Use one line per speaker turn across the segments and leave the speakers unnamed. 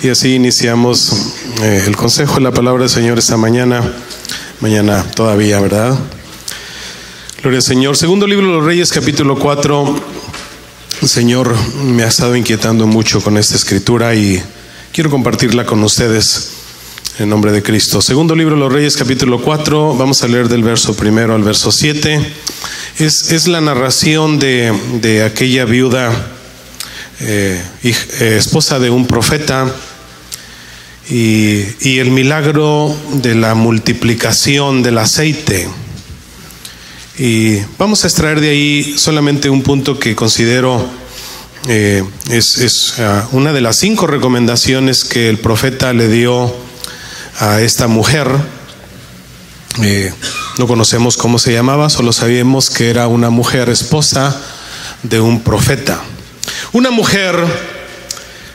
Y así iniciamos el consejo de la palabra del Señor esta mañana todavía, ¿verdad? Gloria al Señor. Segundo libro de los Reyes, capítulo 4. El Señor me ha estado inquietando mucho con esta escritura y quiero compartirla con ustedes en nombre de Cristo. Segundo libro de los Reyes, capítulo 4. Vamos a leer del verso 1 al verso 7. Es la narración de aquella viuda, esposa de un profeta, y el milagro de la multiplicación del aceite. Y vamos a extraer de ahí solamente un punto que considero es una de las 5 recomendaciones que el profeta le dio a esta mujer. No conocemos cómo se llamaba, solo sabíamos que era una mujer esposa de un profeta. Una mujer,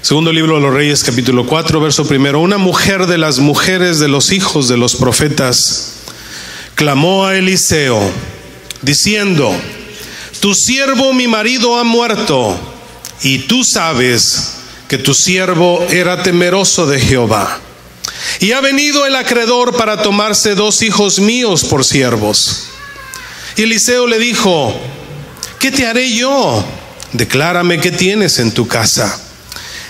segundo libro de los Reyes, capítulo 4, verso 1. Una mujer de las mujeres de los hijos de los profetas clamó a Eliseo, diciendo: tu siervo mi marido ha muerto, y tú sabes que tu siervo era temeroso de Jehová. Y ha venido el acreedor para tomarse 2 hijos míos por siervos. Y Eliseo le dijo: ¿qué te haré yo? Declárame qué tienes en tu casa.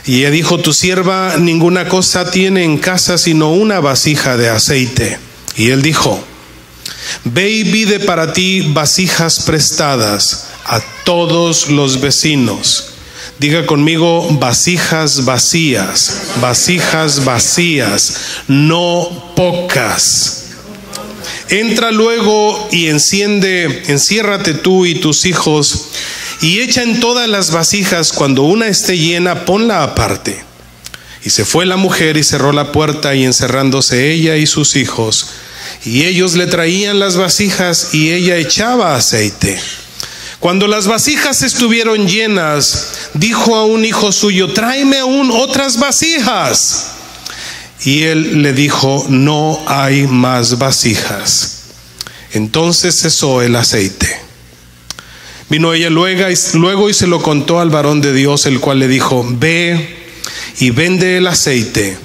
Y ella dijo: tu sierva ninguna cosa tiene en casa sino una vasija de aceite. Y él dijo: ve y pide para ti vasijas prestadas a todos los vecinos. Diga conmigo: vasijas vacías, vasijas vacías, no pocas. Entra luego y enciérrate tú y tus hijos, y echa en todas las vasijas. Cuando una esté llena, ponla aparte. Y se fue la mujer y cerró la puerta, y encerrándose ella y sus hijos, y ellos le traían las vasijas, y ella echaba aceite. Cuando las vasijas estuvieron llenas, dijo a un hijo suyo: tráeme aún otras vasijas. Y él le dijo: no hay más vasijas. Entonces cesó el aceite. Vino ella luego y se lo contó al varón de Dios, el cual le dijo: ve y vende el aceite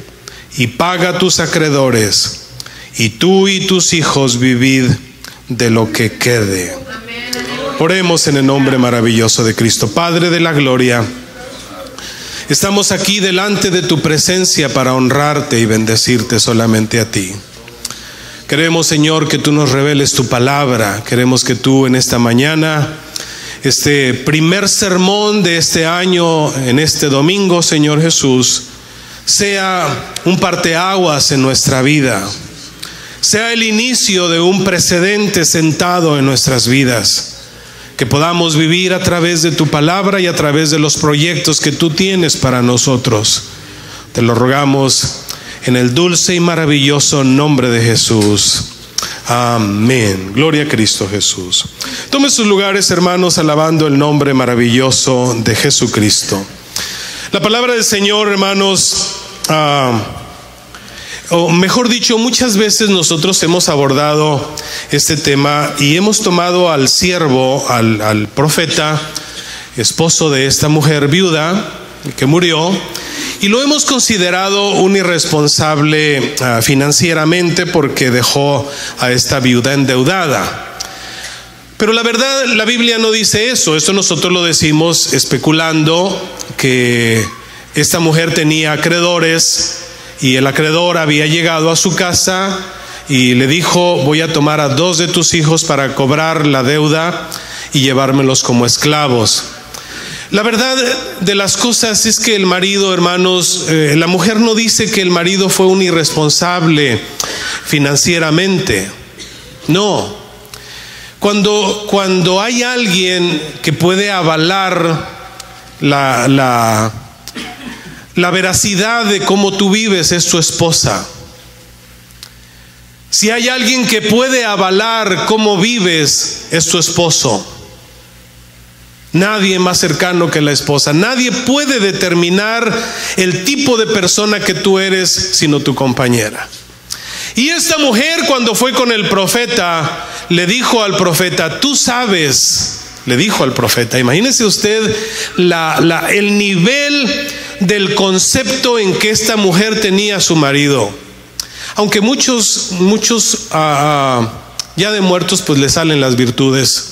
y paga tus acreedores, y tú y tus hijos vivid de lo que quede. Oremos en el nombre maravilloso de Cristo. Padre de la gloria, estamos aquí delante de tu presencia para honrarte y bendecirte solamente a ti. Queremos, Señor, que tú nos reveles tu palabra. Queremos que tú en esta mañana, este primer sermón de este año, en este domingo, Señor Jesús, sea un parteaguas en nuestra vida, sea el inicio de un precedente sentado en nuestras vidas, que podamos vivir a través de tu palabra y a través de los proyectos que tú tienes para nosotros. Te lo rogamos en el dulce y maravilloso nombre de Jesús. Amén. Gloria a Cristo Jesús. Tomen sus lugares, hermanos, alabando el nombre maravilloso de Jesucristo. La palabra del Señor, hermanos, o mejor dicho, muchas veces nosotros hemos abordado este tema y hemos tomado al siervo, al profeta, esposo de esta mujer viuda que murió, y lo hemos considerado un irresponsable financieramente, porque dejó a esta viuda endeudada. Pero la verdad, la Biblia no dice eso. Esto nosotros lo decimos especulando que esta mujer tenía acreedores, y el acreedor había llegado a su casa y le dijo: voy a tomar a 2 de tus hijos para cobrar la deuda y llevármelos como esclavos. La verdad de las cosas es que el marido, hermanos, la mujer no dice que el marido fue un irresponsable financieramente. No. Cuando hay alguien que puede avalar la veracidad de cómo tú vives, es tu esposa. Si hay alguien que puede avalar cómo vives, es tu esposo. Nadie más cercano que la esposa. Nadie puede determinar el tipo de persona que tú eres sino tu compañera. Y esta mujer, cuando fue con el profeta, le dijo al profeta: tú sabes, le dijo al profeta, imagínese usted el nivel del concepto en que esta mujer tenía a su marido. Aunque muchos ya de muertos pues le salen las virtudes.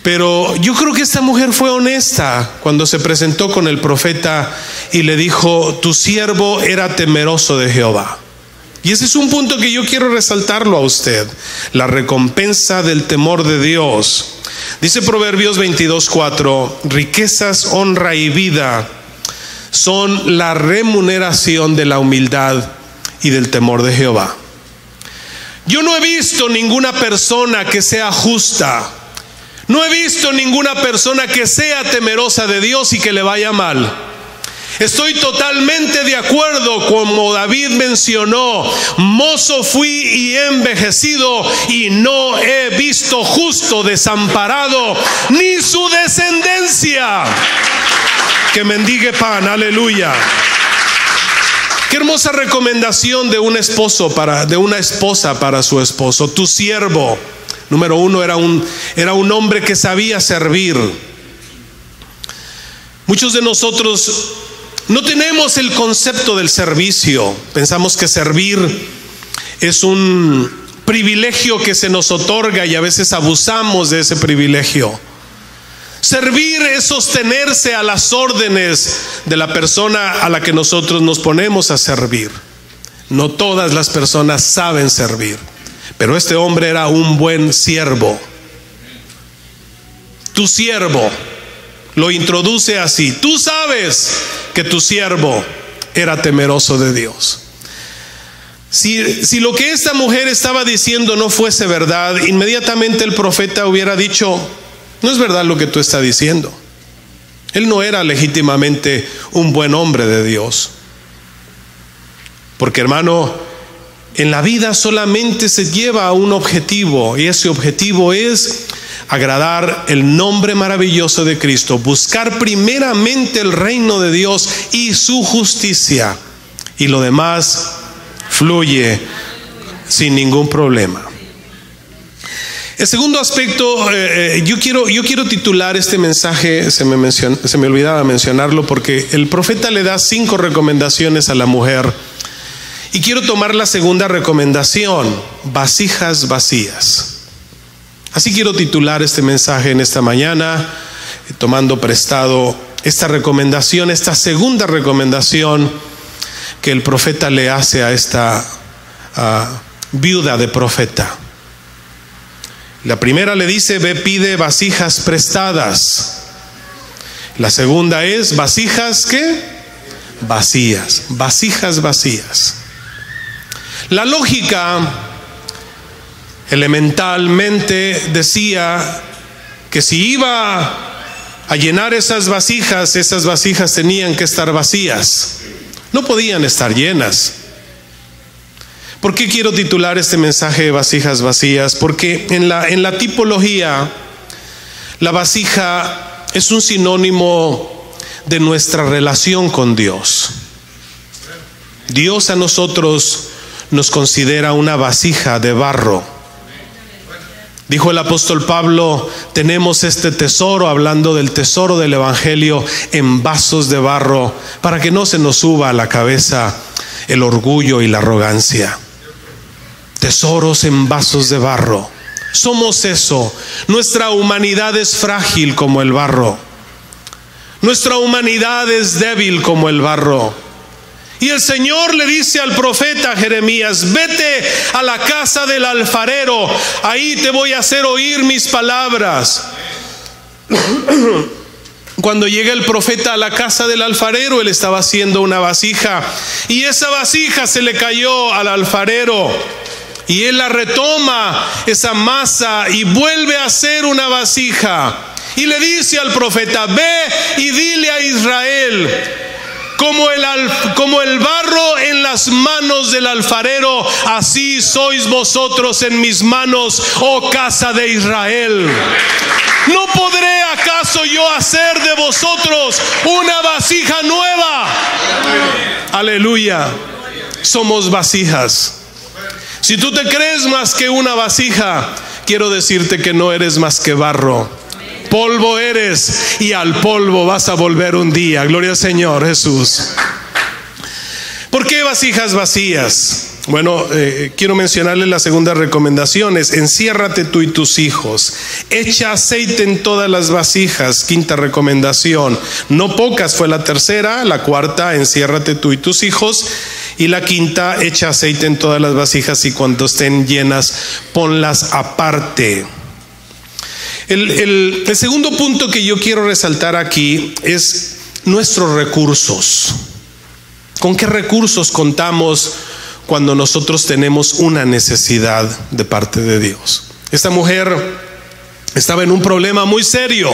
Pero yo creo que esta mujer fue honesta cuando se presentó con el profeta y le dijo: tu siervo era temeroso de Jehová. Y ese es un punto que yo quiero resaltarlo a usted: la recompensa del temor de Dios. Dice Proverbios 22:4: riquezas, honra y vida son la remuneración de la humildad y del temor de Jehová. Yo no he visto ninguna persona que sea justa. No he visto ninguna persona que sea temerosa de Dios y que le vaya mal. Estoy totalmente de acuerdo, como David mencionó: mozo fui y he envejecido y no he visto justo desamparado, ni su descendencia que mendigue pan. Aleluya. Qué hermosa recomendación de un esposa para su esposo. Tu siervo. Número uno, era un hombre que sabía servir. Muchos de nosotros no tenemos el concepto del servicio. Pensamos que servir es un privilegio que se nos otorga y a veces abusamos de ese privilegio. Servir es sostenerse a las órdenes de la persona a la que nosotros nos ponemos a servir. No todas las personas saben servir. Pero este hombre era un buen siervo. Tu siervo. Lo introduce así: tú sabes que tu siervo era temeroso de Dios. Si lo que esta mujer estaba diciendo no fuese verdad, inmediatamente el profeta hubiera dicho: no es verdad lo que tú estás diciendo. Él no era legítimamente un buen hombre de Dios. Porque, hermano, en la vida solamente se lleva a un objetivo, y ese objetivo es agradar el nombre maravilloso de Cristo, buscar primeramente el reino de Dios y su justicia, y lo demás fluye sin ningún problema. El segundo aspecto, yo quiero titular este mensaje, se me olvidaba mencionarlo, porque el profeta le da 5 recomendaciones a la mujer. Y quiero tomar la segunda recomendación: vasijas vacías. Así quiero titular este mensaje en esta mañana, tomando prestado esta recomendación, esta segunda recomendación que el profeta le hace a esta viuda de profeta. La primera le dice: ve, pide vasijas prestadas. La segunda es vasijas, ¿qué? Vacías, vasijas vacías. La lógica elementalmente decía que si iba a llenar esas vasijas tenían que estar vacías, no podían estar llenas. ¿Por qué quiero titular este mensaje de vasijas vacías? Porque en la tipología, la vasija es un sinónimo de nuestra relación con Dios. Dios a nosotros nos considera una vasija de barro. Dijo el apóstol Pablo: tenemos este tesoro, hablando del tesoro del evangelio, en vasos de barro, para que no se nos suba a la cabeza el orgullo y la arrogancia. Tesoros en vasos de barro. Somos eso. Nuestra humanidad es frágil como el barro. Nuestra humanidad es débil como el barro. Y el Señor le dice al profeta Jeremías: vete a la casa del alfarero, ahí te voy a hacer oír mis palabras. Cuando llega el profeta a la casa del alfarero, él estaba haciendo una vasija, y esa vasija se le cayó al alfarero, y él la retoma, esa masa, y vuelve a hacer una vasija. Y le dice al profeta: ve y dile a Israel: como el barro en las manos del alfarero, así sois vosotros en mis manos, oh casa de Israel. ¿No podré acaso yo hacer de vosotros una vasija nueva? Aleluya. Somos vasijas. Si tú te crees más que una vasija, quiero decirte que no eres más que barro. polvo eres y al polvo vas a volver un día. Gloria al Señor Jesús. ¿Por qué vasijas vacías? Bueno, quiero mencionarles las segundas recomendaciones. Enciérrate tú y tus hijos. Echa aceite en todas las vasijas. Quinta recomendación. No pocas fue la tercera. La cuarta, enciérrate tú y tus hijos. Y la quinta, echa aceite en todas las vasijas y cuando estén llenas, ponlas aparte. El segundo punto que yo quiero resaltar aquí es nuestros recursos. ¿Con qué recursos contamos cuando nosotros tenemos una necesidad de parte de Dios? Esta mujer estaba en un problema muy serio.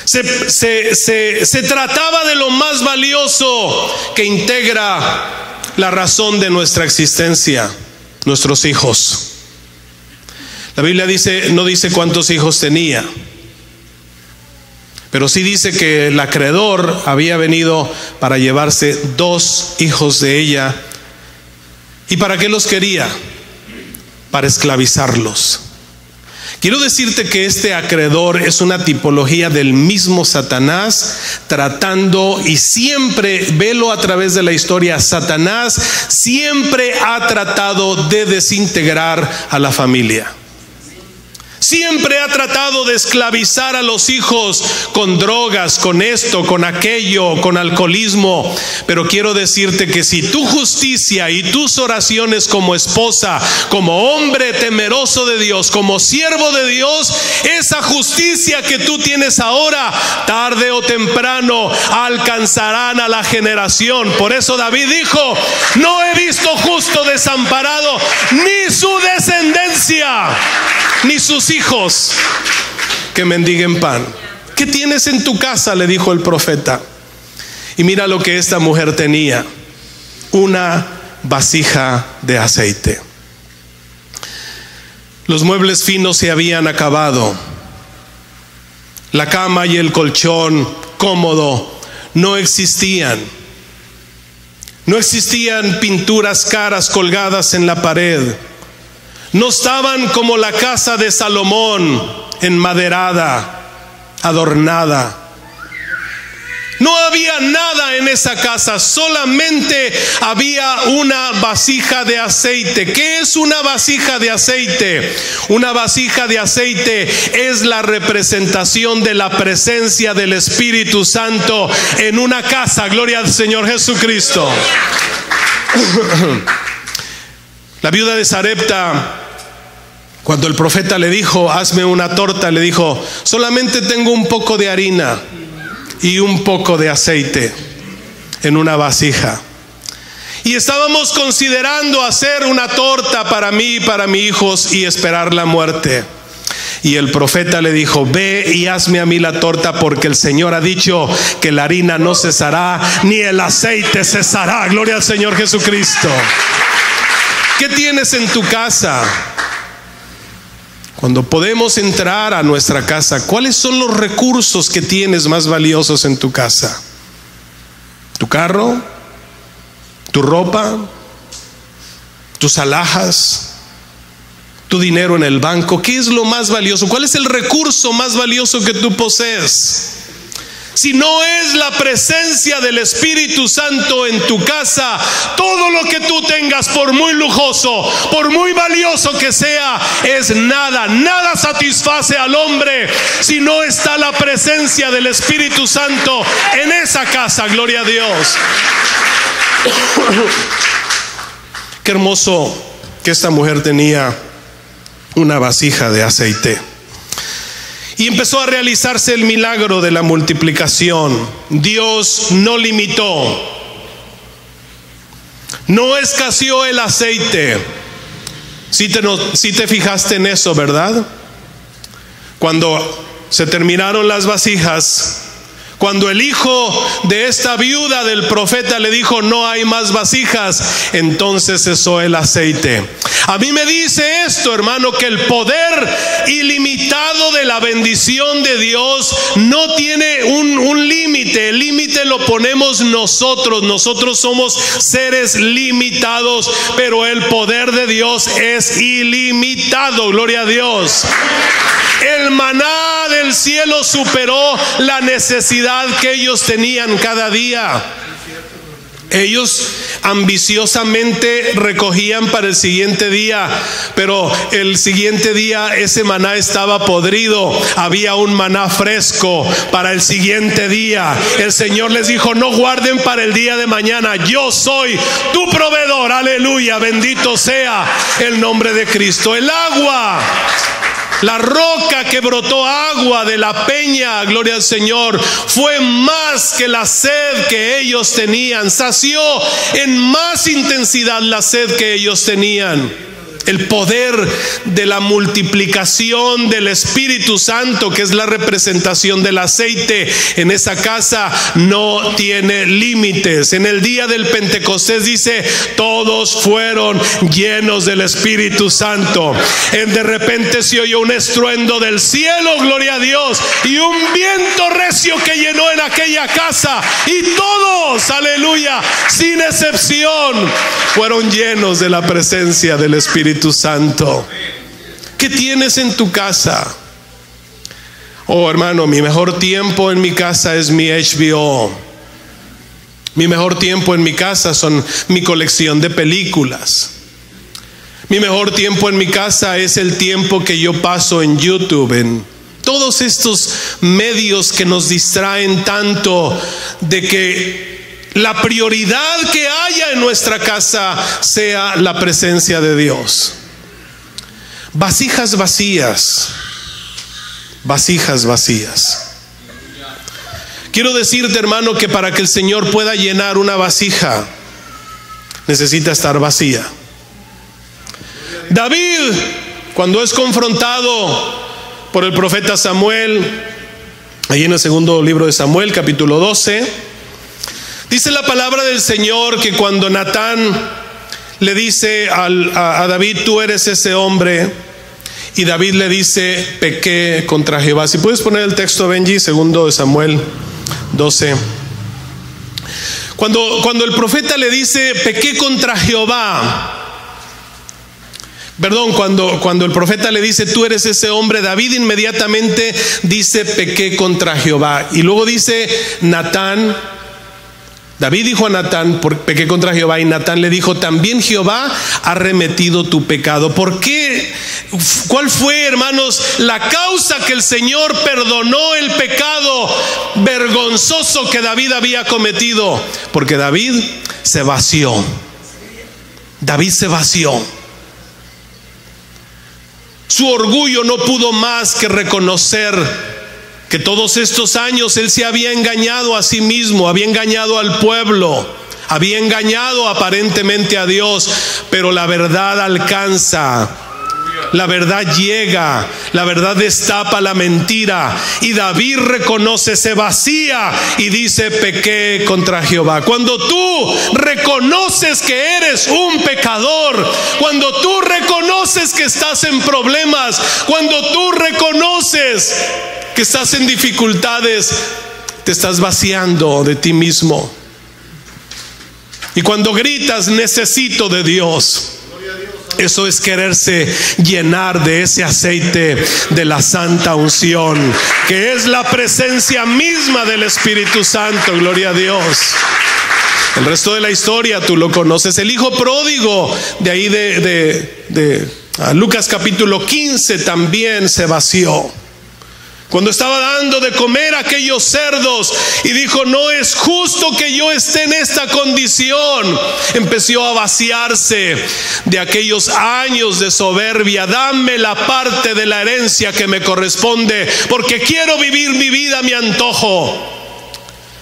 Se trataba de lo más valioso que integra la razón de nuestra existencia, nuestros hijos. La Biblia no dice cuántos hijos tenía, pero sí dice que el acreedor había venido para llevarse 2 hijos de ella. ¿Y para qué los quería? Para esclavizarlos. Quiero decirte que este acreedor es una tipología del mismo Satanás, tratando, y siempre, velo a través de la historia, Satanás siempre ha tratado de desintegrar a la familia. Siempre ha tratado de esclavizar a los hijos con drogas, con esto, con aquello, con alcoholismo. Pero quiero decirte que si tu justicia y tus oraciones como esposa, como hombre temeroso de Dios, como siervo de Dios, esa justicia que tú tienes ahora, tarde o temprano alcanzarán a la generación. Por eso David dijo: no he visto justo desamparado, ni su descendencia, ni sus hijos que mendiguen pan. ¿Qué tienes en tu casa?, le dijo el profeta. Y mira lo que esta mujer tenía: una vasija de aceite. Los muebles finos se habían acabado. La cama y el colchón cómodo no existían. No existían pinturas caras colgadas en la pared. No estaban como la casa de Salomón, enmaderada, adornada. No había nada en esa casa, solamente había una vasija de aceite. ¿Qué es una vasija de aceite? Una vasija de aceite es la representación de la presencia del Espíritu Santo en una casa. Gloria al Señor Jesucristo. La viuda de Sarepta, cuando el profeta le dijo: hazme una torta, le dijo: solamente tengo un poco de harina y un poco de aceite en una vasija. Y estábamos considerando hacer una torta para mí y para mis hijos y esperar la muerte. Y el profeta le dijo: ve y hazme a mí la torta, porque el Señor ha dicho que la harina no cesará ni el aceite cesará. Gloria al Señor Jesucristo. ¿Qué tienes en tu casa? Cuando podemos entrar a nuestra casa, ¿cuáles son los recursos que tienes más valiosos en tu casa? ¿Tu carro? ¿Tu ropa? ¿Tus alhajas? ¿Tu dinero en el banco? ¿Qué es lo más valioso? ¿Cuál es el recurso más valioso que tú posees? Si no es la presencia del Espíritu Santo en tu casa, todo lo que tú tengas, por muy lujoso, por muy valioso que sea, es nada. Nada satisface al hombre si no está la presencia del Espíritu Santo en esa casa. Gloria a Dios. Qué hermoso que esta mujer tenía una vasija de aceite. Y empezó a realizarse el milagro de la multiplicación. Dios no limitó, no escaseó el aceite. Si te fijaste en eso, ¿verdad? Cuando se terminaron las vasijas, Cuando el hijo de esta viuda del profeta le dijo: no hay más vasijas, entonces cesó el aceite. A mí me dice esto, hermano, que el poder ilimitado de la bendición de Dios no tiene un límite. El límite lo ponemos nosotros. Nosotros somos seres limitados, pero el poder de Dios es ilimitado. Gloria a Dios. El maná del cielo superó la necesidad que ellos tenían cada día. Ellos ambiciosamente recogían para el siguiente día, pero el siguiente día ese maná estaba podrido. Había un maná fresco para el siguiente día. El Señor les dijo: no guarden para el día de mañana, yo soy tu proveedor. Aleluya, bendito sea el nombre de Cristo. El agua, la roca que brotó agua de la peña, gloria al Señor, fue más que la sed que ellos tenían. Sació en más intensidad la sed que ellos tenían. El poder de la multiplicación del Espíritu Santo, que es la representación del aceite en esa casa, no tiene límites. En el día del Pentecostés dice: todos fueron llenos del Espíritu Santo. De repente se oyó un estruendo del cielo, gloria a Dios, y un viento recio que llenó en aquella casa, y todos, aleluya, sin excepción, fueron llenos de la presencia del Espíritu Santo. ¿Qué tienes en tu casa? Oh, hermano, mi mejor tiempo en mi casa es mi HBO. Mi mejor tiempo en mi casa son mi colección de películas. Mi mejor tiempo en mi casa es el tiempo que yo paso en YouTube, en todos estos medios que nos distraen tanto de que la prioridad que haya en nuestra casa sea la presencia de Dios. Vasijas vacías. Vasijas vacías. Quiero decirte, hermano, que para que el Señor pueda llenar una vasija, necesita estar vacía. David, cuando es confrontado por el profeta Samuel, ahí en el segundo libro de Samuel, capítulo 12, dice la palabra del Señor que cuando Natán le dice a David: tú eres ese hombre, y David le dice: pequé contra Jehová. Si puedes poner el texto, Benji, segundo de Samuel 12. Cuando el profeta le dice: pequé contra Jehová, perdón, cuando el profeta le dice: tú eres ese hombre, David inmediatamente dice: pequé contra Jehová. Y luego dice Natán, David dijo a Natán: pequé contra Jehová. Y Natán le dijo: también Jehová ha remitido tu pecado. ¿Por qué? ¿Cuál fue, hermanos, la causa que el Señor perdonó el pecado vergonzoso que David había cometido? Porque David se vació. David se vació. Su orgullo no pudo más que reconocer que todos estos años él se había engañado a sí mismo, había engañado al pueblo, había engañado aparentemente a Dios, pero la verdad alcanza, la verdad llega, la verdad destapa la mentira, y David reconoce, se vacía y dice: pequé contra Jehová. Cuando tú reconoces que eres un pecador, cuando tú reconoces que estás en problemas, cuando tú reconoces que estás en dificultades, te estás vaciando de ti mismo. Y cuando gritas: necesito de Dios, eso es quererse llenar de ese aceite de la santa unción, que es la presencia misma del Espíritu Santo. Gloria a Dios. El resto de la historia tú lo conoces. El hijo pródigo de ahí de Lucas capítulo 15 también se vació. Cuando estaba dando de comer a aquellos cerdos y dijo: no es justo que yo esté en esta condición, empezó a vaciarse de aquellos años de soberbia. Dame la parte de la herencia que me corresponde, porque quiero vivir mi vida a mi antojo.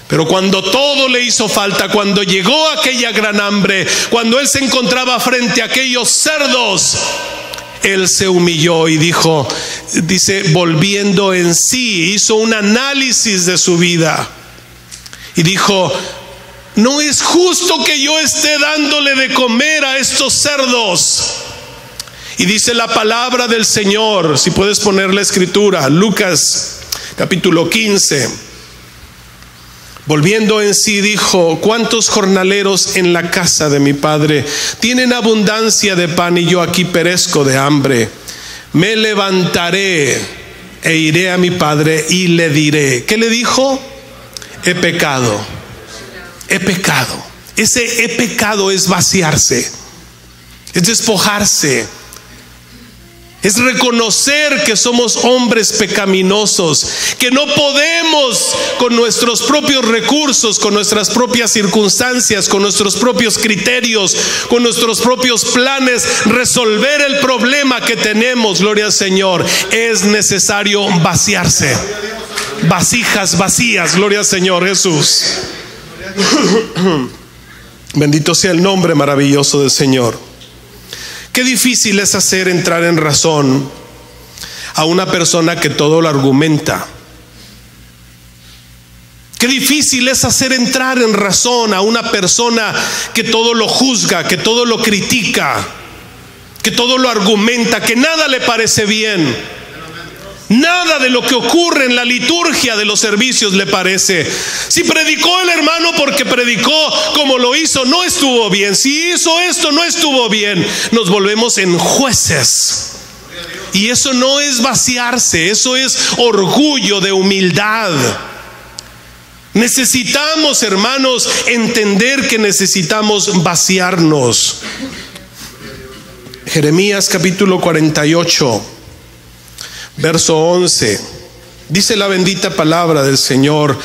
Pero cuando todo le hizo falta, cuando llegó aquella gran hambre, cuando él se encontraba frente a aquellos cerdos, él se humilló y dice, volviendo en sí, hizo un análisis de su vida. y dijo: no es justo que yo esté dándole de comer a estos cerdos. Y dice la palabra del Señor, si puedes poner la escritura, Lucas capítulo 15. Volviendo en sí dijo: ¿cuántos jornaleros en la casa de mi padre tienen abundancia de pan y yo aquí perezco de hambre? Me levantaré e iré a mi padre y le diré. ¿Qué le dijo? He pecado. He pecado. Ese he pecado es vaciarse, es despojarse, es reconocer que somos hombres pecaminosos, que no podemos con nuestros propios recursos, con nuestras propias circunstancias, con nuestros propios criterios, con nuestros propios planes, resolver el problema que tenemos. Gloria al Señor. Es necesario vaciarse. Vasijas vacías. Gloria al Señor Jesús. Bendito sea el nombre maravilloso del Señor. Qué difícil es hacer entrar en razón a una persona que todo lo argumenta. Qué difícil es hacer entrar en razón a una persona que todo lo juzga, que todo lo critica, que todo lo argumenta, que nada le parece bien. Nada de lo que ocurre en la liturgia de los servicios le parece. Si predicó el hermano porque predicó como lo hizo, no estuvo bien. Si hizo esto, no estuvo bien. Nos volvemos en jueces. Y eso no es vaciarse, eso es orgullo de humildad. Necesitamos, hermanos, entender que necesitamos vaciarnos. Jeremías capítulo 48. Verso 11, dice la bendita palabra del Señor.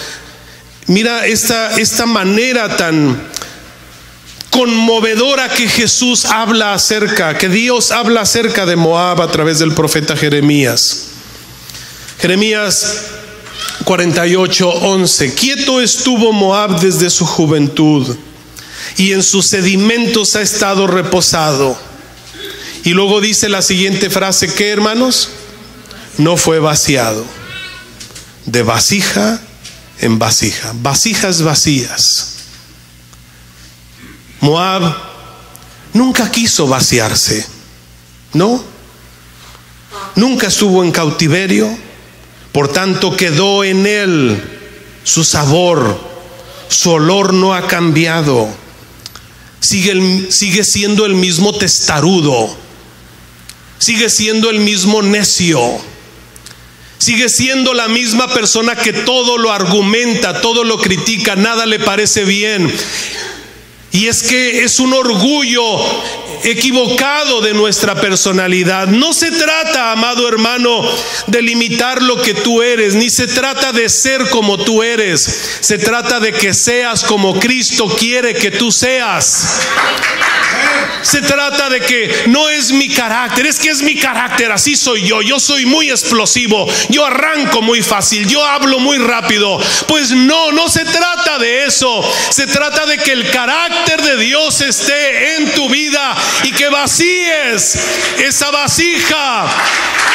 Mira esta manera tan conmovedora que Jesús habla acerca, que Dios habla acerca de Moab a través del profeta Jeremías. Jeremías 48, 11. Quieto estuvo Moab desde su juventud, y en sus sedimentos ha estado reposado. Y luego dice la siguiente frase, ¿qué, hermanos? No fue vaciado. De vasija en vasija. Vasijas vacías. Moab nunca quiso vaciarse. ¿No? Nunca estuvo en cautiverio. Por tanto quedó en él su sabor. Su olor no ha cambiado. Sigue siendo el mismo testarudo. Sigue siendo el mismo necio. Sigue siendo la misma persona que todo lo argumenta, todo lo critica, nada le parece bien. Y es que es un orgullo equivocado de nuestra personalidad. No se trata, amado hermano, de limitar lo que tú eres, ni se trata de ser como tú eres. Se trata de que seas como Cristo quiere que tú seas. Se trata de que no es mi carácter, es que es mi carácter, así soy yo soy muy explosivo, yo arranco muy fácil, yo hablo muy rápido. Pues no se trata de eso. Se trata de que el carácter de Dios esté en tu vida y que vacíes esa vasija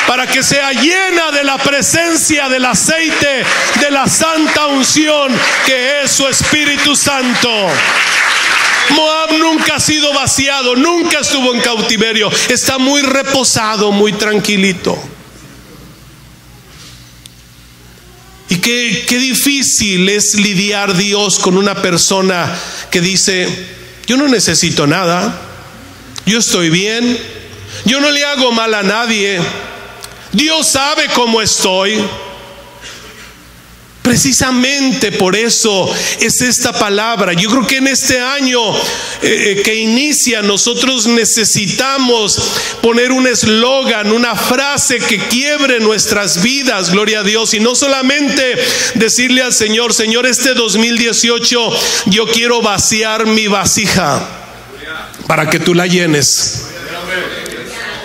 para que sea llena de la presencia del aceite de la santa unción que es su Espíritu Santo. Moab nunca ha sido vaciado, nunca estuvo en cautiverio, está muy reposado, muy tranquilito. Y qué difícil es lidiar Dios con una persona que dice: yo no necesito nada, yo estoy bien, yo no le hago mal a nadie, Dios sabe cómo estoy. Precisamente por eso es esta palabra. Yo creo que en este año que inicia, nosotros necesitamos poner un eslogan, una frase que quiebre nuestras vidas, gloria a Dios. Y no solamente decirle al Señor: Señor, este 2018 yo quiero vaciar mi vasija para que tú la llenes.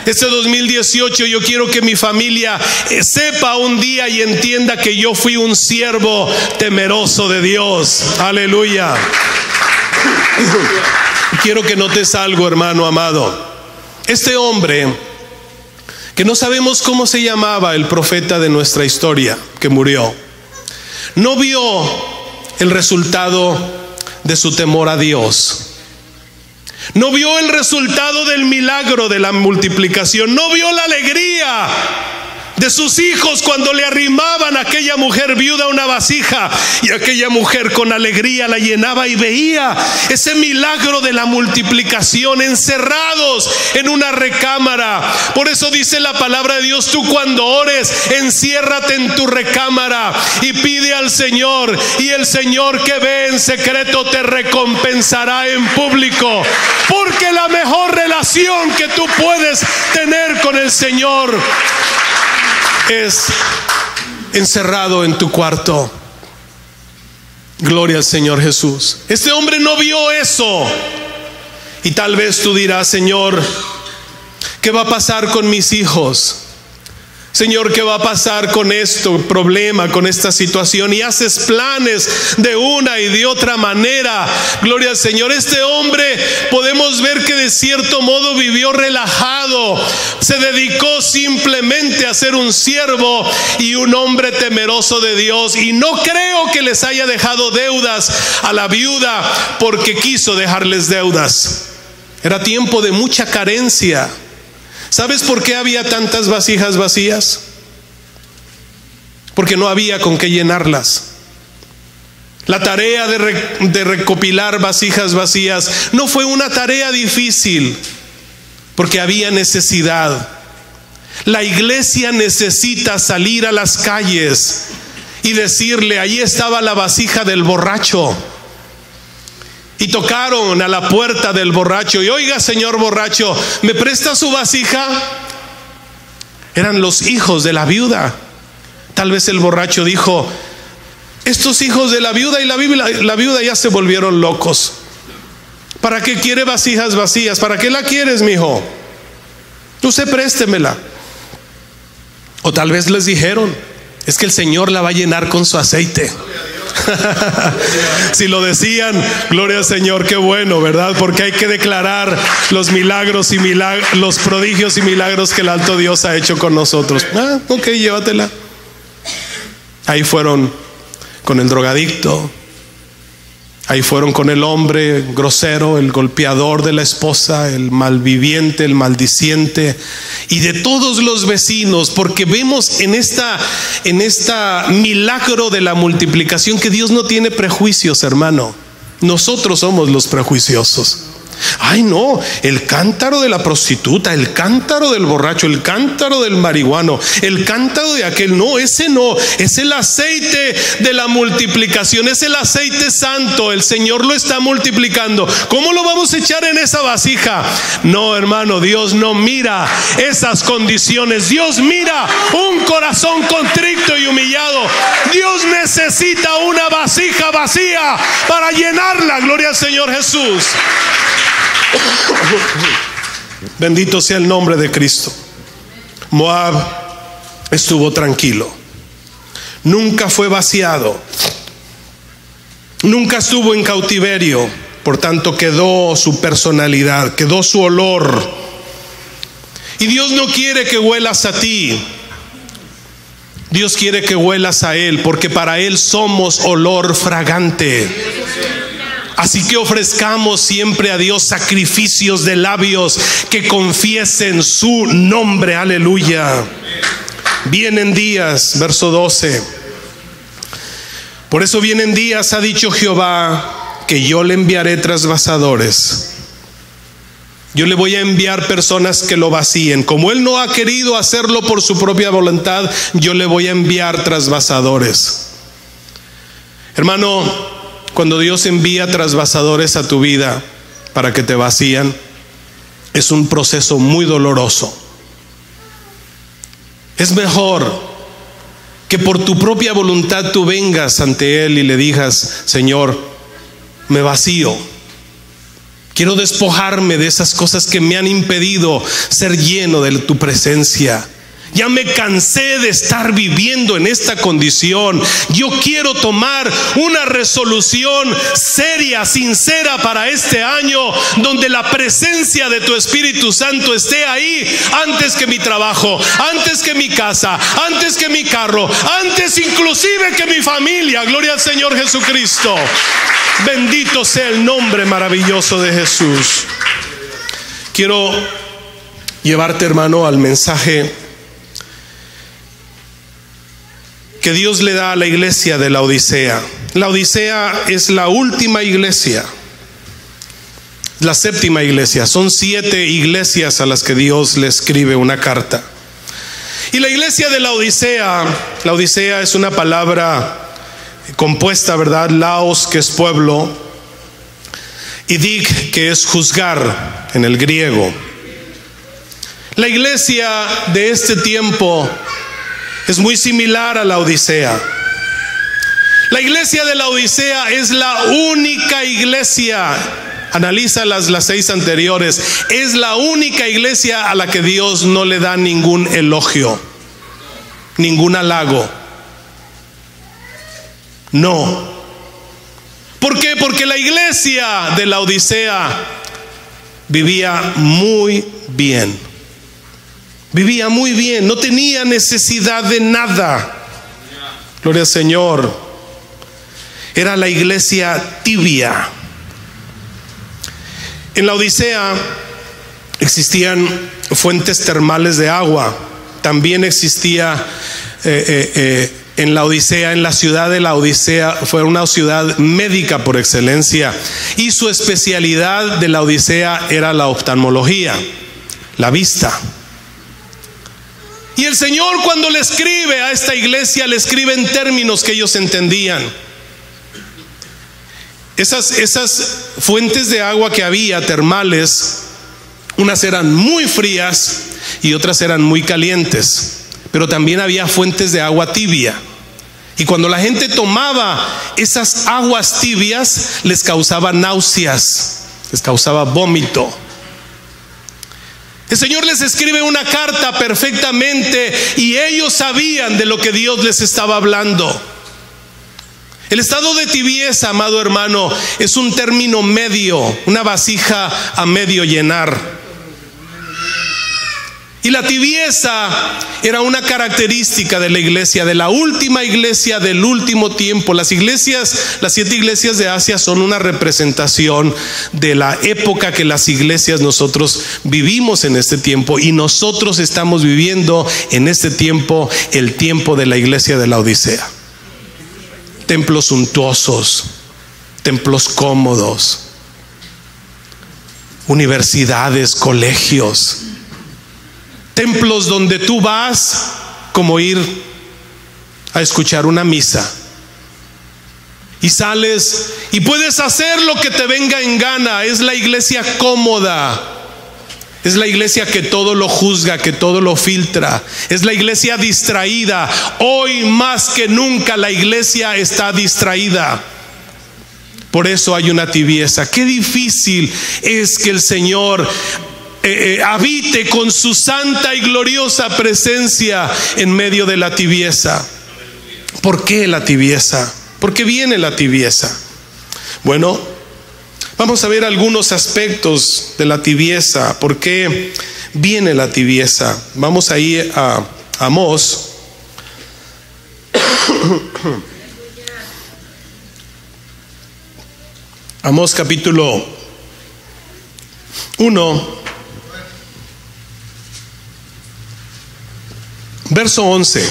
Este 2018 yo quiero que mi familia sepa un día y entienda que yo fui un siervo temeroso de Dios. Aleluya. Quiero que notes algo, hermano amado. Este hombre, que no sabemos cómo se llamaba, el profeta de nuestra historia que murió, no vio el resultado de su temor a Dios. No vio el resultado del milagro de la multiplicación. No vio la alegría de sus hijos cuando le arrimaban a aquella mujer viuda una vasija y aquella mujer con alegría la llenaba, y veía ese milagro de la multiplicación encerrados en una recámara. Por eso dice la palabra de Dios: tú cuando ores, enciérrate en tu recámara y pide al Señor, y el Señor que ve en secreto te recompensará en público. Porque la mejor relación que tú puedes tener con el Señor es encerrado en tu cuarto. Gloria al Señor Jesús. Este hombre no vio eso. Y tal vez tú dirás: Señor, ¿qué va a pasar con mis hijos? Señor, ¿qué va a pasar con esto, problema, con esta situación? Y haces planes de una y de otra manera. Gloria al Señor. Este hombre, podemos ver que de cierto modo vivió relajado. Se dedicó simplemente a ser un siervo y un hombre temeroso de Dios. Y no creo que les haya dejado deudas a la viuda porque quiso dejarles deudas. Era tiempo de mucha carencia. ¿Sabes por qué había tantas vasijas vacías? Porque no había con qué llenarlas. La tarea de recopilar vasijas vacías no fue una tarea difícil, porque había necesidad. La iglesia necesita salir a las calles y decirle: ahí estaba la vasija del borracho. Y tocaron a la puerta del borracho y: oiga, señor borracho, ¿me presta su vasija? Eran los hijos de la viuda. Tal vez el borracho dijo: estos hijos de la viuda y la viuda ya se volvieron locos. ¿Para qué quiere vasijas vacías? ¿Para qué la quieres, mijo? Usted préstemela. O tal vez les dijeron: es que el Señor la va a llenar con su aceite. Si lo decían, gloria al Señor, qué bueno, ¿verdad? Porque hay que declarar los milagros y los prodigios y milagros que el alto Dios ha hecho con nosotros. Ok, llévatela. Ahí fueron con el drogadicto. Ahí fueron con el hombre grosero, el golpeador de la esposa, el malviviente, el maldiciente, y de todos los vecinos, porque vemos en esta milagro de la multiplicación que Dios no tiene prejuicios, hermano. Nosotros somos los prejuiciosos. Ay, no, el cántaro de la prostituta, el cántaro del borracho, el cántaro del marihuano, el cántaro de aquel. No, ese no, es el aceite de la multiplicación, es el aceite santo. El Señor lo está multiplicando. ¿Cómo lo vamos a echar en esa vasija? No, hermano, Dios no mira esas condiciones. Dios mira un corazón contrito y humillado. Dios necesita una vasija vacía para llenarla. Gloria al Señor Jesús. Bendito sea el nombre de Cristo. Moab estuvo tranquilo. Nunca fue vaciado. Nunca estuvo en cautiverio. Por tanto, quedó su personalidad, quedó su olor. Y Dios no quiere que huelas a ti. Dios quiere que huelas a Él, porque para Él somos olor fragante. Así que ofrezcamos siempre a Dios sacrificios de labios que confiesen su nombre. Aleluya. Vienen días, verso 12. Por eso vienen días, ha dicho Jehová, que yo le enviaré trasvasadores. Yo le voy a enviar personas que lo vacíen. Como Él no ha querido hacerlo por su propia voluntad, yo le voy a enviar trasvasadores. Hermano, cuando Dios envía trasvasadores a tu vida para que te vacían, es un proceso muy doloroso. Es mejor que por tu propia voluntad tú vengas ante Él y le digas: Señor, me vacío. Quiero despojarme de esas cosas que me han impedido ser lleno de tu presencia. Ya me cansé de estar viviendo en esta condición. Yo quiero tomar una resolución seria, sincera para este año, donde la presencia de tu Espíritu Santo esté ahí antes que mi trabajo, antes que mi casa, antes que mi carro, antes inclusive que mi familia. Gloria al Señor Jesucristo. Bendito sea el nombre maravilloso de Jesús. Quiero llevarte, hermano, al mensaje que Dios le da a la iglesia de Laodicea. Laodicea es la última iglesia, la séptima iglesia. Son 7 iglesias a las que Dios le escribe una carta. Y la iglesia de Laodicea es una palabra compuesta, ¿verdad? Laos, que es pueblo, y dik, que es juzgar en el griego. La iglesia de este tiempo es muy similar a la Odisea. La iglesia de la Odisea es la única iglesia, analiza las 6 anteriores, es la única iglesia a la que Dios no le da ningún elogio, ningún halago. No. ¿Por qué? Porque la iglesia de la Odisea vivía muy bien. Vivía muy bien, no tenía necesidad de nada. Gloria al Señor. Era la iglesia tibia. En la Odisea existían fuentes termales de agua. También existía en la Odisea, en la ciudad de la Odisea, fue una ciudad médica por excelencia. Y su especialidad de la Odisea era la oftalmología, la vista. Y el Señor, cuando le escribe a esta iglesia, le escribe en términos que ellos entendían. Esas fuentes de agua que había, termales, unas eran muy frías y otras eran muy calientes. Pero también había fuentes de agua tibia. Y cuando la gente tomaba esas aguas tibias, les causaba náuseas, les causaba vómito. El Señor les escribe una carta perfectamente y ellos sabían de lo que Dios les estaba hablando. El estado de tibieza, amado hermano, es un término medio, una vasija a medio llenar. Y la tibieza era una característica de la iglesia, de la última iglesia del último tiempo. Las 7 iglesias de Asia son una representación de la época que las iglesias nosotros vivimos en este tiempo. Y nosotros estamos viviendo en este tiempo el tiempo de la iglesia de la Odisea. Templos suntuosos, templos cómodos, universidades, colegios. Templos donde tú vas como ir a escuchar una misa y sales y puedes hacer lo que te venga en gana. Es la iglesia cómoda, es la iglesia que todo lo juzga, que todo lo filtra, es la iglesia distraída. Hoy más que nunca la iglesia está distraída. Por eso hay una tibieza. Qué difícil es que el Señor habite con su santa y gloriosa presencia en medio de la tibieza. ¿Por qué la tibieza? ¿Por qué viene la tibieza? Bueno, vamos a ver algunos aspectos de la tibieza. ¿Por qué viene la tibieza? Vamos a ir a Amós. Amós capítulo 1. Verso 11.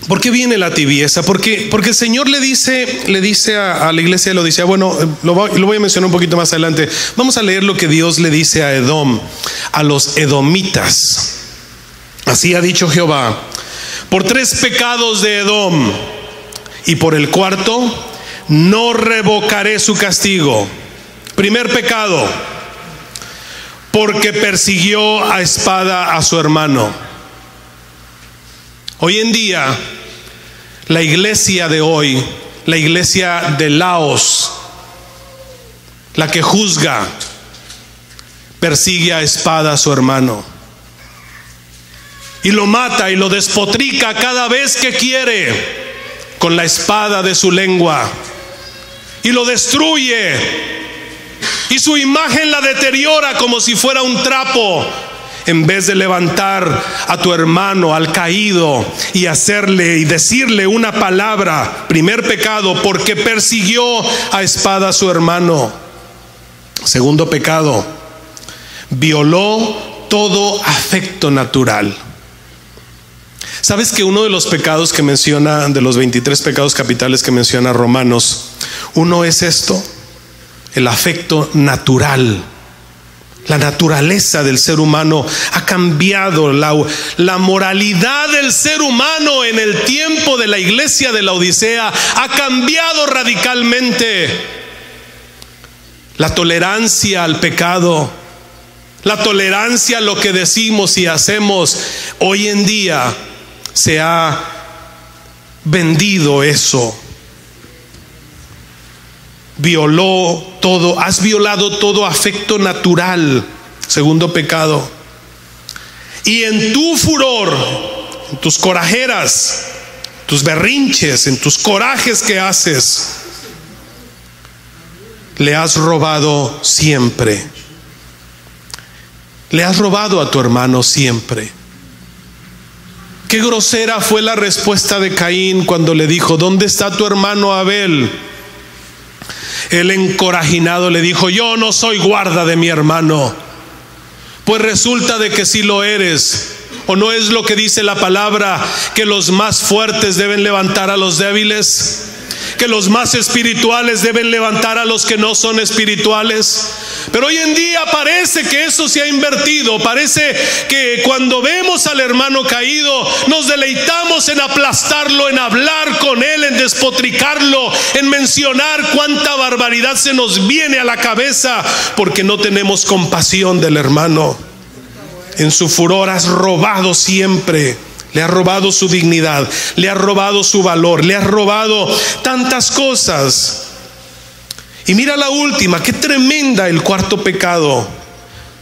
¿Por qué viene la tibieza? Porque el Señor le dice a la iglesia de Laodicea, bueno, lo voy a mencionar un poquito más adelante. Vamos a leer lo que Dios le dice a Edom, a los edomitas. Así ha dicho Jehová: por 3 pecados de Edom y por el 4 no revocaré su castigo. Primer pecado: porque persiguió a espada a su hermano. Hoy en día, la iglesia de hoy, la iglesia de Laos, la que juzga, persigue a espada a su hermano y lo mata y lo despotrica cada vez que quiere con la espada de su lengua y lo destruye y su imagen la deteriora como si fuera un trapo, en vez de levantar a tu hermano, al caído, y hacerle y decirle una palabra. Primer pecado, porque persiguió a espada a su hermano. Segundo pecado, violó todo afecto natural. ¿Sabes que uno de los pecados que menciona, de los 23 pecados capitales que menciona Romanos, uno es esto, el afecto natural? La naturaleza del ser humano ha cambiado. La moralidad del ser humano en el tiempo de la iglesia de la Odisea ha cambiado radicalmente. La tolerancia al pecado, la tolerancia a lo que decimos y hacemos, hoy en día se ha vendido eso. Has violado todo afecto natural. Segundo pecado. Y en tu furor, en tus corajeras, tus berrinches, en tus corajes que haces, le has robado siempre. Le has robado a tu hermano siempre. Qué grosera fue la respuesta de Caín cuando le dijo: ¿dónde está tu hermano Abel? El encorajinado le dijo: yo no soy guarda de mi hermano. Pues resulta de que sí lo eres. ¿O no es lo que dice la palabra, que los más fuertes deben levantar a los débiles? Que los más espirituales deben levantar a los que no son espirituales. Pero hoy en día parece que eso se ha invertido. Parece que cuando vemos al hermano caído, nos deleitamos en aplastarlo, en hablar con él, en despotricarlo, en mencionar cuánta barbaridad se nos viene a la cabeza, porque no tenemos compasión del hermano. En su furor has robado siempre. Le has robado su dignidad, le has robado su valor, le has robado tantas cosas. Y mira la última, qué tremenda, el cuarto pecado: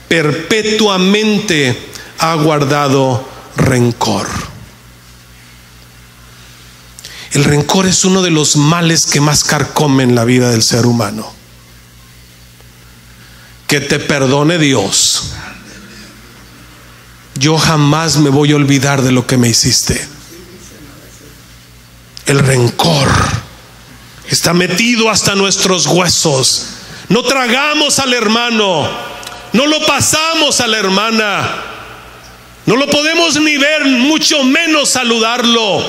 perpetuamente ha guardado rencor. El rencor es uno de los males que más carcomen la vida del ser humano. Que te perdone Dios. Yo jamás me voy a olvidar de lo que me hiciste. El rencor está metido hasta nuestros huesos. No tragamos al hermano, no lo pasamos a la hermana, no lo podemos ni ver, mucho menos saludarlo,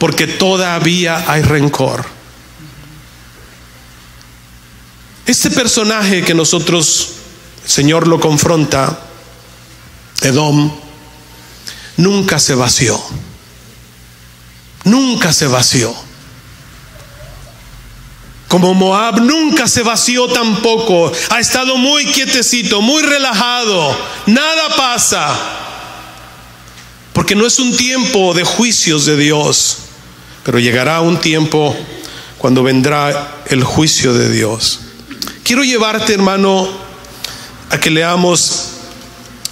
porque todavía hay rencor. Este personaje que nosotros, el Señor lo confronta, Edom, nunca se vació. Nunca se vació. Como Moab nunca se vació tampoco. Ha estado muy quietecito, muy relajado. Nada pasa. Porque no es un tiempo de juicios de Dios. Pero llegará un tiempo cuando vendrá el juicio de Dios. Quiero llevarte, hermano, a que leamos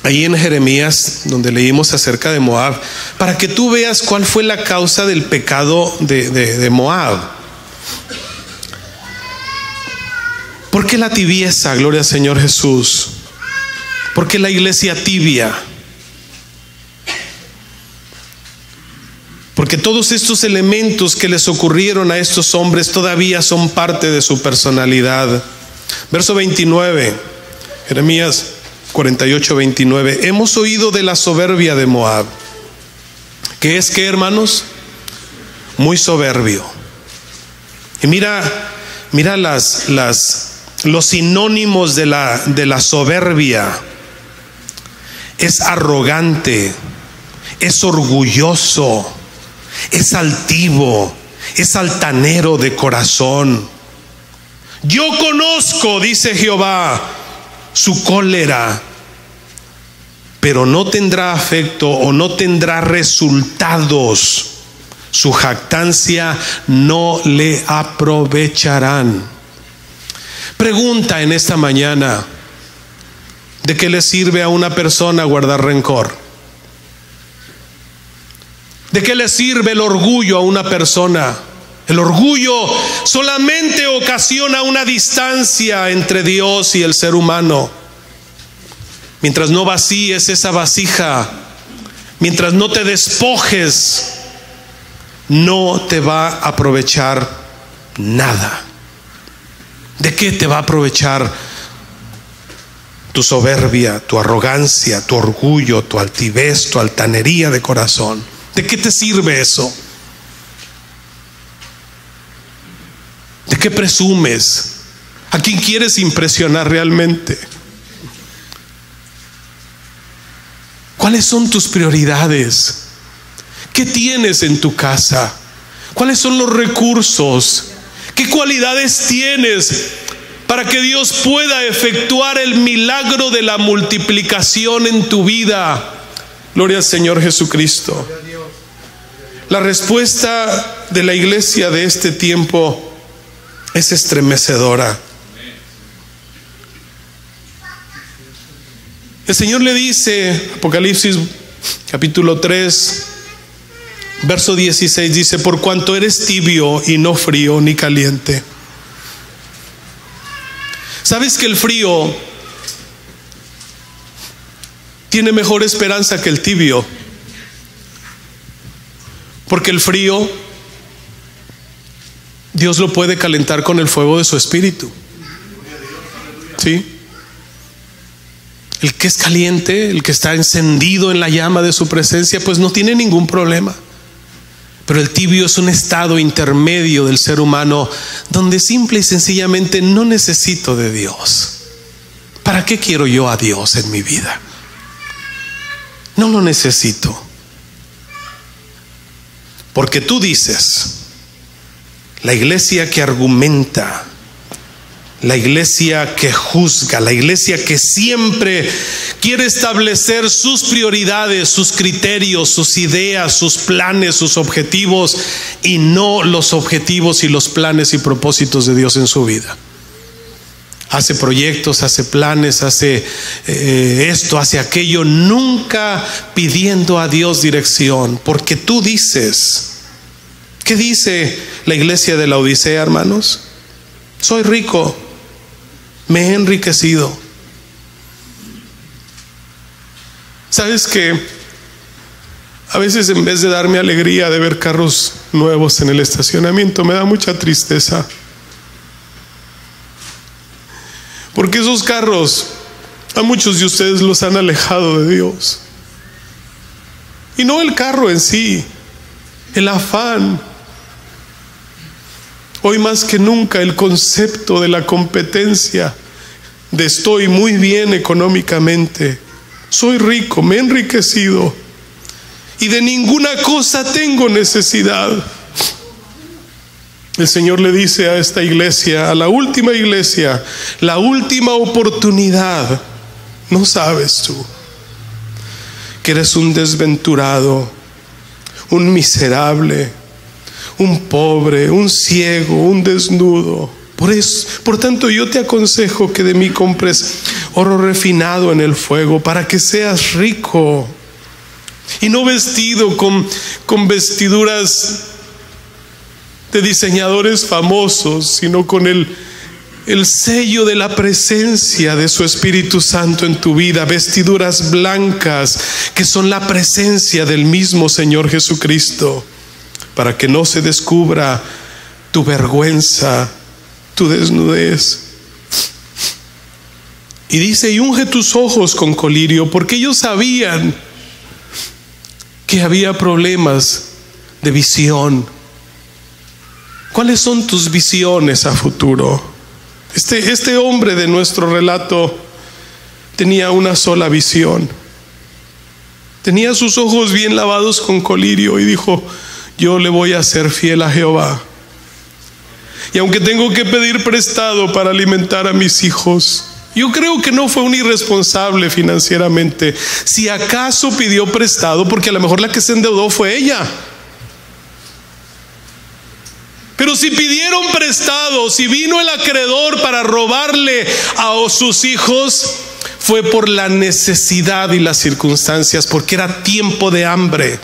ahí en Jeremías, donde leímos acerca de Moab, para que tú veas cuál fue la causa del pecado de Moab. ¿Por qué la tibieza? Gloria al Señor Jesús. ¿Por qué la iglesia tibia? Porque todos estos elementos que les ocurrieron a estos hombres todavía son parte de su personalidad. Verso 29, Jeremías 48:29. Hemos oído de la soberbia de Moab. ¿Qué es qué, hermanos? Muy soberbio. Y mira los sinónimos de la soberbia. Es arrogante, es orgulloso, es altivo, es altanero de corazón. Yo conozco, dice Jehová, su cólera, pero no tendrá afecto o no tendrá resultados. Su jactancia no le aprovecharán. Pregunta en esta mañana: ¿De qué le sirve a una persona guardar rencor? ¿De qué le sirve el orgullo a una persona? El orgullo solamente ocasiona una distancia entre Dios y el ser humano. Mientras no vacíes esa vasija, mientras no te despojes, no te va a aprovechar nada. ¿De qué te va a aprovechar tu soberbia, tu arrogancia, tu orgullo, tu altivez, tu altanería de corazón? ¿De qué te sirve eso? ¿De qué presumes? ¿A quién quieres impresionar realmente? ¿Cuáles son tus prioridades? ¿Qué tienes en tu casa? ¿Cuáles son los recursos? ¿Qué cualidades tienes para que Dios pueda efectuar el milagro de la multiplicación en tu vida? Gloria al Señor Jesucristo. La respuesta de la iglesia de este tiempo es estremecedora. El Señor le dice, Apocalipsis capítulo 3, verso 16, dice: por cuanto eres tibio y no frío ni caliente. ¿Sabes que el frío tiene mejor esperanza que el tibio? Porque el frío, Dios lo puede calentar con el fuego de su espíritu. ¿Sí? El que es caliente, el que está encendido en la llama de su presencia, pues no tiene ningún problema. Pero el tibio es un estado intermedio del ser humano donde simple y sencillamente no necesito de Dios. ¿Para qué quiero yo a Dios en mi vida? No lo necesito. Porque tú dices, la iglesia que argumenta, la iglesia que juzga, la iglesia que siempre quiere establecer sus prioridades, sus criterios, sus ideas, sus planes, sus objetivos, y no los objetivos y los planes y propósitos de Dios en su vida. Hace proyectos, hace planes, hace esto, hace aquello, nunca pidiendo a Dios dirección. Porque tú dices, ¿qué dice la iglesia de la Odisea, hermanos? Soy rico, me he enriquecido. ¿Sabes que a veces, en vez de darme alegría de ver carros nuevos en el estacionamiento, me da mucha tristeza? Porque esos carros, a muchos de ustedes los han alejado de Dios. Y no el carro en sí, el afán. Hoy más que nunca el concepto de la competencia, de estoy muy bien económicamente, soy rico, me he enriquecido y de ninguna cosa tengo necesidad. El Señor le dice a esta iglesia, a la última iglesia, la última oportunidad: no sabes tú que eres un desventurado, un miserable, un pobre, un ciego, un desnudo. Por tanto, yo te aconsejo que de mí compres oro refinado en el fuego, para que seas rico, y no vestido con vestiduras de diseñadores famosos, sino con el sello de la presencia de su Espíritu Santo en tu vida, vestiduras blancas que son la presencia del mismo Señor Jesucristo, para que no se descubra tu vergüenza, tu desnudez. Y dice: y unge tus ojos con colirio, porque ellos sabían que había problemas de visión. ¿Cuáles son tus visiones a futuro? Este hombre de nuestro relato tenía una sola visión. Tenía sus ojos bien lavados con colirio y dijo: yo le voy a ser fiel a Jehová. Y aunque tengo que pedir prestado para alimentar a mis hijos, yo creo que no fue un irresponsable financieramente. Si acaso pidió prestado, porque a lo mejor la que se endeudó fue ella. Pero si pidieron prestado, si vino el acreedor para robarle a sus hijos, fue por la necesidad y las circunstancias, porque era tiempo de hambre.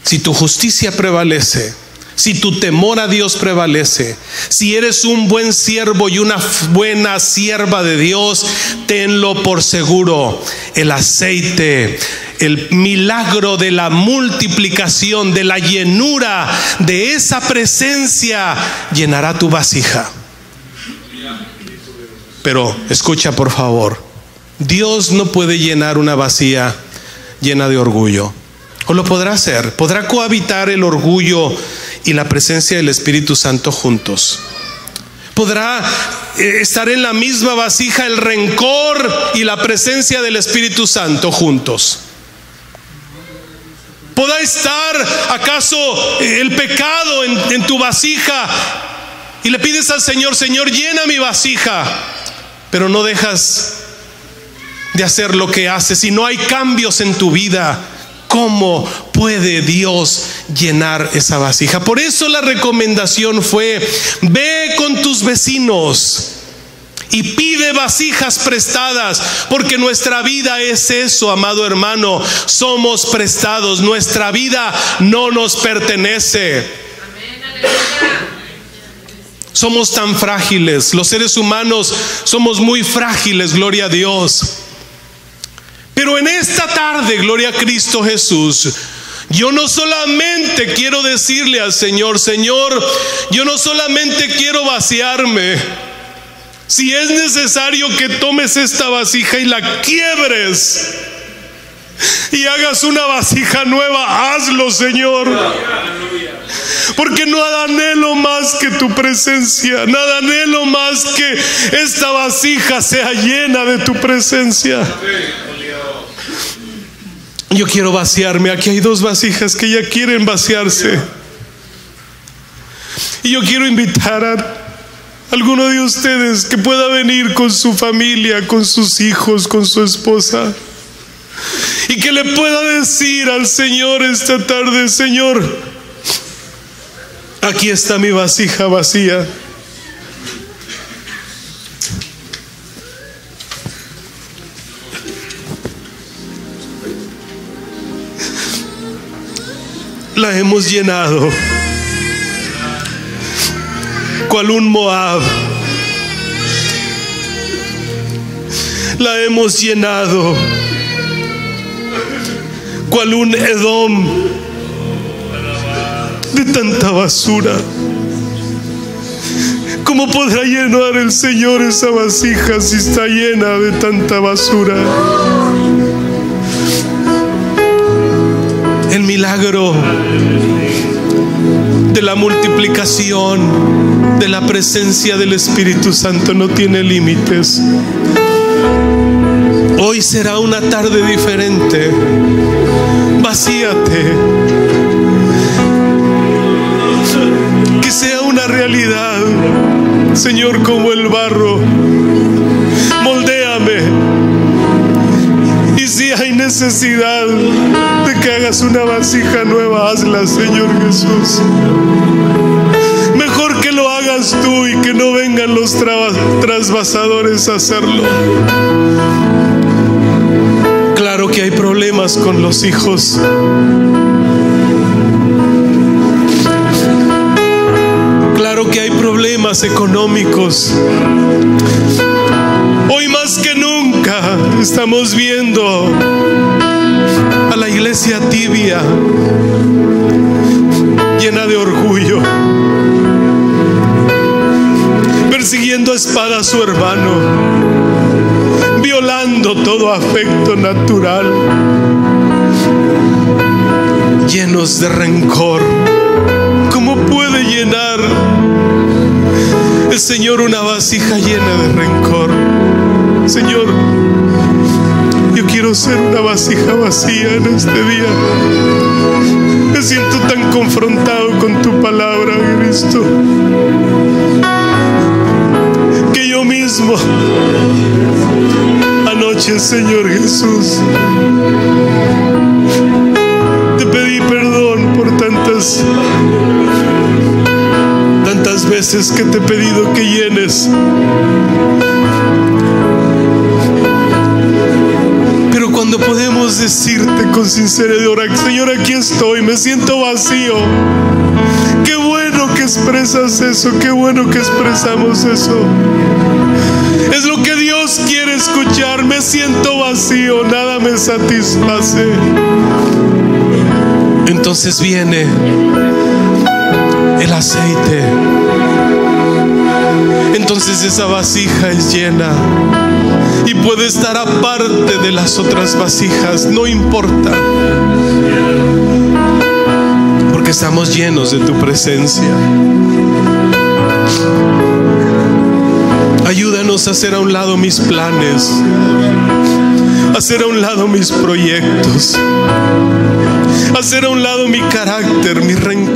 Si tu justicia prevalece, si tu temor a Dios prevalece, si eres un buen siervo y una buena sierva de Dios, tenlo por seguro, el aceite, el milagro de la multiplicación, de la llenura de esa presencia llenará tu vasija. Pero escucha por favor, Dios no puede llenar una vasija llena de orgullo. ¿O lo podrá hacer? ¿Podrá cohabitar el orgullo y la presencia del Espíritu Santo juntos? ¿Podrá estar en la misma vasija el rencor y la presencia del Espíritu Santo juntos? ¿Podrá estar acaso el pecado en tu vasija y le pides al Señor, Señor, llena mi vasija, pero no dejas de hacer lo que haces y no hay cambios en tu vida? ¿Cómo puede Dios llenar esa vasija? Por eso la recomendación fue: ve con tus vecinos y pide vasijas prestadas, porque nuestra vida es eso, amado hermano, somos prestados, nuestra vida no nos pertenece. Somos tan frágiles, los seres humanos somos muy frágiles, gloria a Dios. Pero en esta tarde, gloria a Cristo Jesús, yo no solamente quiero decirle al Señor, Señor, yo no solamente quiero vaciarme. Si es necesario que tomes esta vasija y la quiebres y hagas una vasija nueva, hazlo, Señor. Porque nada anhelo más que tu presencia, nada anhelo más que esta vasija sea llena de tu presencia. Yo quiero vaciarme. Aquí hay dos vasijas que ya quieren vaciarse. Y yo quiero invitar a alguno de ustedes que pueda venir con su familia, con sus hijos, con su esposa, y que le pueda decir al Señor esta tarde: Señor, aquí está mi vasija vacía. La hemos llenado cual un Moab. La hemos llenado cual un Edom de tanta basura. ¿Cómo podrá llenar el Señor esa vasija si está llena de tanta basura? El milagro de la multiplicación de la presencia del Espíritu Santo no tiene límites. Hoy será una tarde diferente. Vacíate. Que sea una realidad, Señor, como el barro. Moldéame. Y si hay necesidad de que hagas una vasija nueva, hazla, Señor Jesús. Mejor que lo hagas tú y que no vengan los trasvasadores a hacerlo. Claro que hay problemas con los hijos. Claro que hay problemas económicos. Hoy más que nunca estamos viendo a la iglesia tibia, llena de orgullo, persiguiendo a espada a su hermano, violando todo afecto natural, llenos de rencor. ¿Cómo puede llenar el Señor una vasija llena de rencor? Señor, yo quiero ser una vasija vacía en este día. Me siento tan confrontado con tu palabra, Cristo, que yo mismo anoche, Señor Jesús, te pedí perdón por tantas veces que te he pedido que llenes cuando podemos decirte con sinceridad, Señor, aquí estoy, me siento vacío. Qué bueno que expresas eso, qué bueno que expresamos eso. Es lo que Dios quiere escuchar. Me siento vacío, nada me satisface. Entonces viene el aceite. Entonces esa vasija es llena y puede estar aparte de las otras vasijas, no importa, porque estamos llenos de tu presencia. Ayúdanos a hacer a un lado mis planes, a hacer a un lado mis proyectos, a hacer a un lado mi carácter, mi rencor,